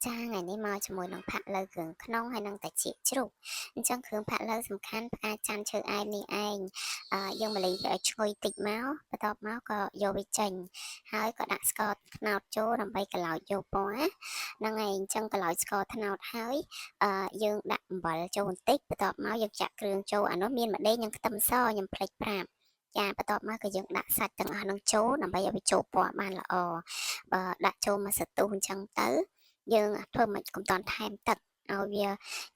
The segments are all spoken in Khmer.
ចាថ្ងៃនេះមកជាមួយនឹងផាក់ឡូវគ្រឿងក្នុងហើយនឹងតាជីជ្រូកអញ្ចឹងគ្រឿងផាក់ឡូវសំខាន់ផ្កាច័ន្ទឈើអែមនេះឯងយើងមកលីងវាឲ្យឈ្ងុយតិចមកបន្ទាប់មកក៏យកវាចេញហើយក៏ដាក់ស្ករត្នោតចូលដើម្បីកឡោចយកពណ៌ហ្នឹងហើយអញ្ចឹងកឡោចស្ករត្នោតហើយយើងដាក់អំបិលចូលបន្តិចបន្ទាប់មកយើងចាក់គ្រឿងចូលអានោះមានម្ទេសនិងខ្ទឹមសខ្ញុំភ្លេចប្រាប់ចាបន្ទាប់មកក៏យើងដាក់សាច់ទាំងអស់នឹងចូលដើម្បីឲ្យវាចូលពណ៌បានល្អបើដាក់ចូលមកសន្ទុះអញ្ចឹងទៅយើងធ្វើមិនកុំតន់ថែមទឹកឲ្យវា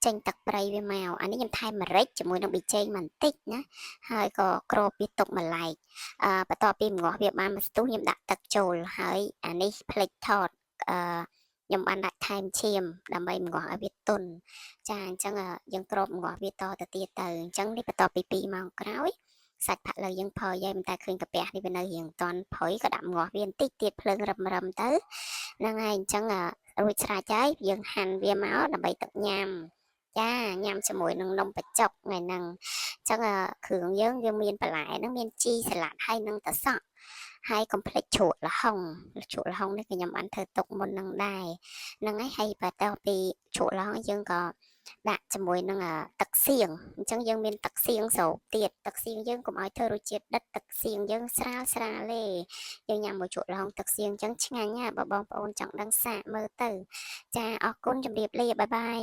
ចេញទឹកប្រៃវាមកអានេះខ្ញុំថែមម្រេចជាមួយនឹងប៊ីចេងបន្តិចណាហើយក៏គ្របវាទុកម្លែកបន្ទាប់ពីម្ងាស់វាបានមកស្ទុះខ្ញុំដាក់ទឹកចូលហើយអានេះភ្លេចថតខ្ញុំបានដាក់ថែមឈាមដើម្បីម្ងាស់ឲ្យវាទន់ចាអញ្ចឹងយើងគ្របម្ងាស់វាតទៅទៀតទៅអញ្ចឹងនេះបន្ទាប់ពី2ម៉ោងក្រោយសាច់ផាក់ឡូវយើងផុយហើយមិនតែឃើញកាពះនេះវានៅរៀងតន់ផុយក៏ដាក់ម្ងាស់វាបន្តិចទៀតភ្លើងរឹមទៅហ្នឹងហើយអញ្ចឹងរួចស្រេចហើយយើងហាន់វាមកដើម្បីទឹកញ៉ាំចាញ៉ាំជាមួយនឹងនំបញ្ចុកថ្ងៃហ្នឹងអញ្ចឹងគ្រឿងយើងវាមានបន្លែហ្នឹងមានជីសាឡាត់ហើយនឹងត្រសក់ហើយកុំភ្លេចជ្រក់ល្ហុងនេះក៏ខ្ញុំបានធ្វើទុកមុននឹងដែរហ្នឹងហើយបន្ទាប់ពីជ្រក់ល្ហុងយើងក៏ដាក់ជាមួយនឹងទឹកសៀងអញ្ចឹងយើងមានទឹកសៀងស្រូបទៀតទឹកសៀងយើងកុំឲ្យធ្វើរសជាតិដិតទឹកសៀងយើងស្រាលទេយើងញ៉ាំមួយជ្រក់ល្ហុងទឹកសៀងអញ្ចឹងឆ្ងាញ់ណាស់បើបងប្អូនចង់ដឹងសាកមើលទៅចាអរគុណជម្រាបលាបាយបាយ